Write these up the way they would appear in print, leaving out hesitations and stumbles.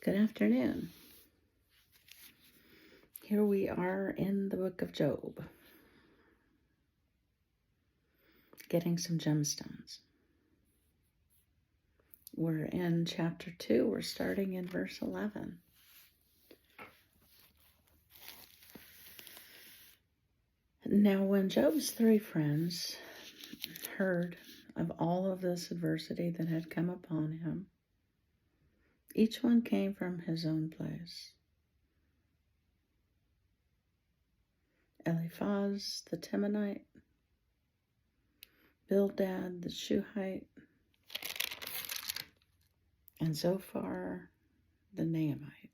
Good afternoon. Here we are in the book of Job, getting some gemstones. We're in chapter 2. We're starting in verse 11. Now, when Job's 3 friends heard of all of this adversity that had come upon him, each one came from his own place. Eliphaz the Temanite, Bildad the Shuhite, and Zophar the Naamathite.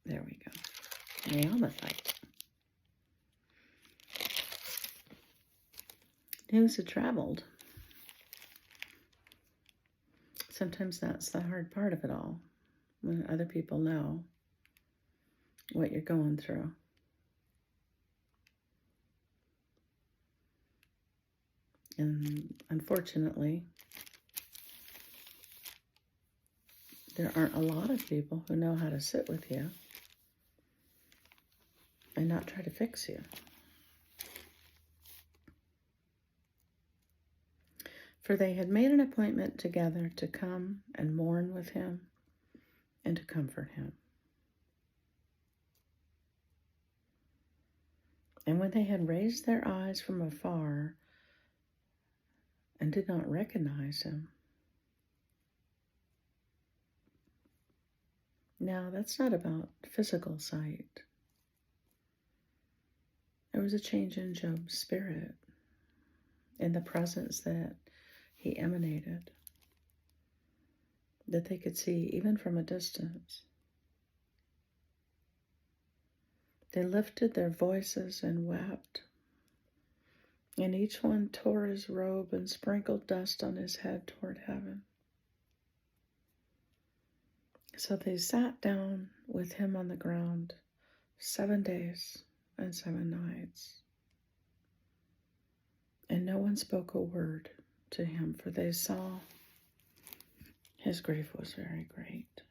There we go. Naamathite. News had traveled. Sometimes that's the hard part of it all, when other people know what you're going through. And unfortunately, there aren't a lot of people who know how to sit with you and not try to fix you. For they had made an appointment together to come and mourn with him and to comfort him. And when they had raised their eyes from afar and did not recognize him. Now, that's not about physical sight. There was a change in Job's spirit, in the presence that he emanated, that they could see even from a distance. They lifted their voices and wept, and each one tore his robe and sprinkled dust on his head toward heaven. So they sat down with him on the ground 7 days and 7 nights. And no one spoke a word to him, for they saw his grief was very great.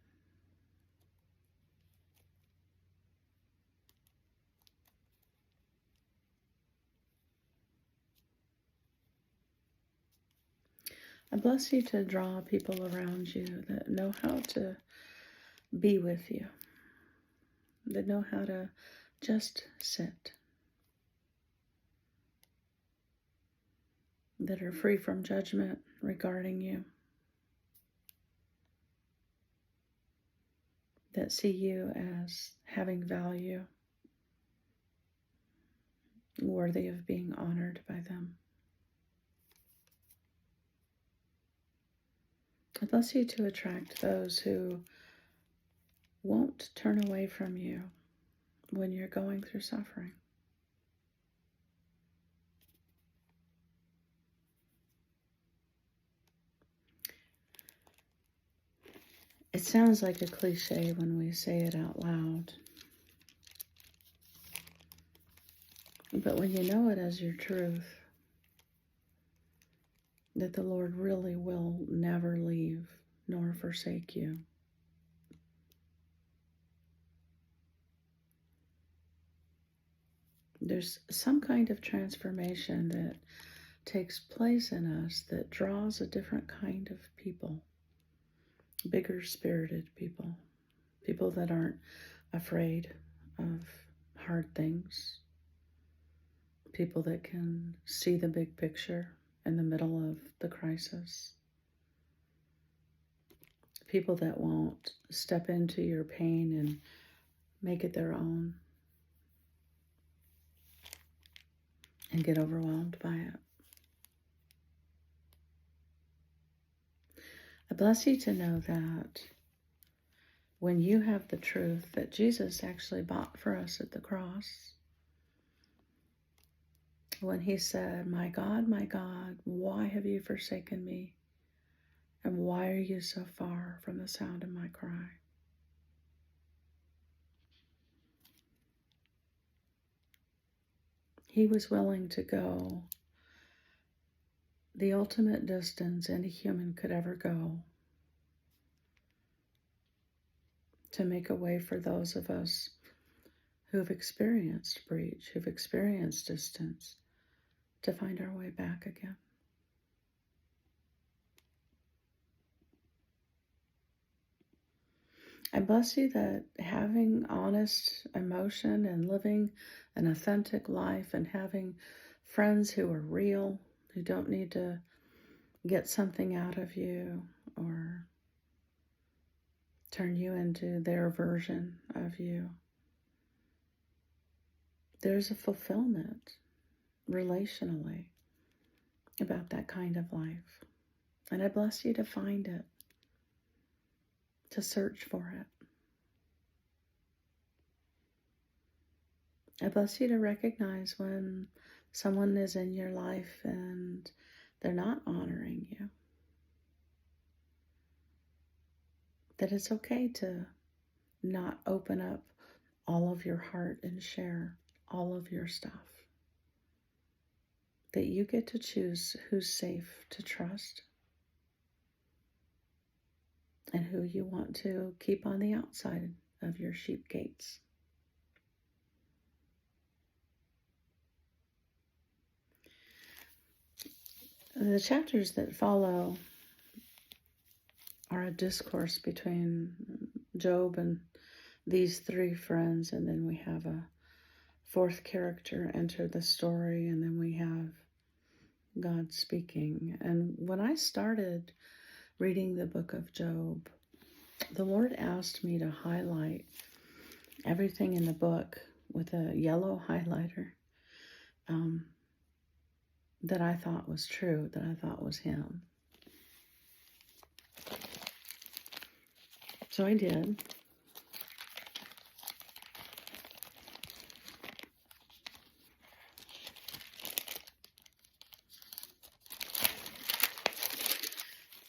I bless you to draw people around you that know how to be with you, that know how to just sit, that are free from judgment regarding you, that see you as having value, worthy of being honored by them. I bless you to attract those who won't turn away from you when you're going through suffering. It sounds like a cliche when we say it out loud. But when you know it as your truth, that the Lord really will never leave nor forsake you. There's some kind of transformation that takes place in us that draws a different kind of people, bigger spirited people, people that aren't afraid of hard things, people that can see the big picture in the middle of the crisis, people that won't step into your pain and make it their own and get overwhelmed by it. I bless you to know that when you have the truth that Jesus actually bought for us at the cross, when he said, my God, why have you forsaken me? And why are you so far from the sound of my cry? He was willing to go the ultimate distance any human could ever go to make a way for those of us who've experienced breach, who've experienced distance, to find our way back again. I bless you that having honest emotion and living an authentic life and having friends who are real, who don't need to get something out of you or turn you into their version of you. There's a fulfillment relationally about that kind of life. And I bless you to find it, to search for it. I bless you to recognize when someone is in your life and they're not honoring you. That it's okay to not open up all of your heart and share all of your stuff. That you get to choose who's safe to trust and who you want to keep on the outside of your sheep gates. The chapters that follow are a discourse between Job and these three friends, and then we have a fourth character enter the story, and then we have God speaking. And when I started reading the book of Job, the Lord asked me to highlight everything in the book with a yellow highlighter that I thought was true, that I thought was Him. So I did.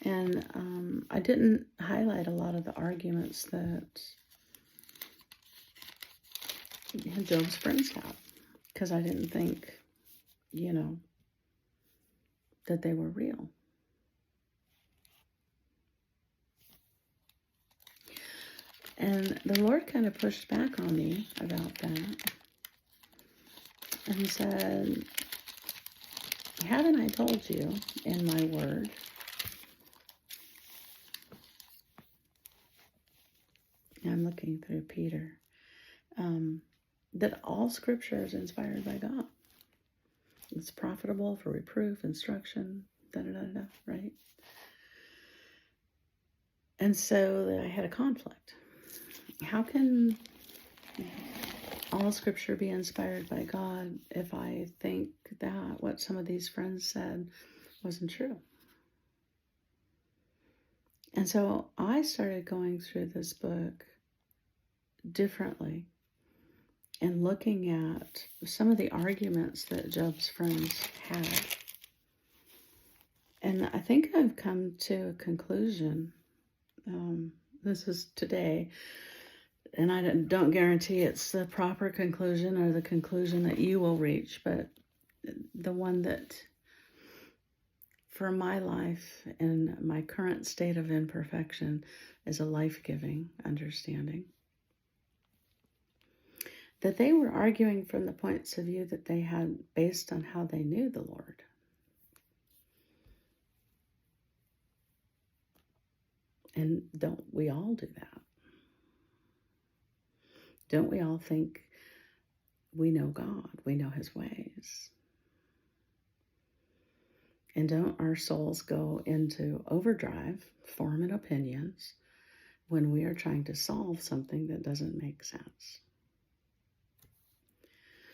And I didn't highlight a lot of the arguments that Job's friends had, because I didn't think, that they were real. And the Lord kind of pushed back on me about that and said, haven't I told you in my word I'm looking through Peter, that all scripture is inspired by God. It's profitable for reproof, instruction, right? And so I had a conflict. How can all scripture be inspired by God if I think that what some of these friends said wasn't true? And so I started going through this book differently and looking at some of the arguments that Job's friends had. And I think I've come to a conclusion. This is today, and I don't guarantee it's the proper conclusion or the conclusion that you will reach, but the one that for my life and my current state of imperfection is a life-giving understanding. That they were arguing from the points of view that they had based on how they knew the Lord. And don't we all do that? Don't we all think we know God, we know His ways? And don't our souls go into overdrive, forming opinions, when we are trying to solve something that doesn't make sense?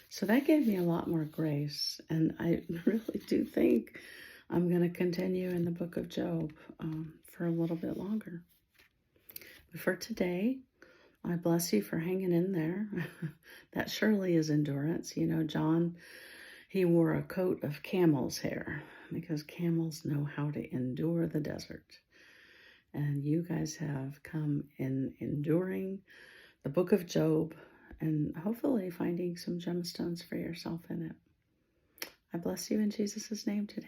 So that gave me a lot more grace, and I really do think I'm going to continue in the book of Job for a little bit longer. But for today, I bless you for hanging in there. That surely is endurance. John, he wore a coat of camel's hair because camels know how to endure the desert. And you guys have come in enduring the book of Job and hopefully finding some gemstones for yourself in it. I bless you in Jesus' name today.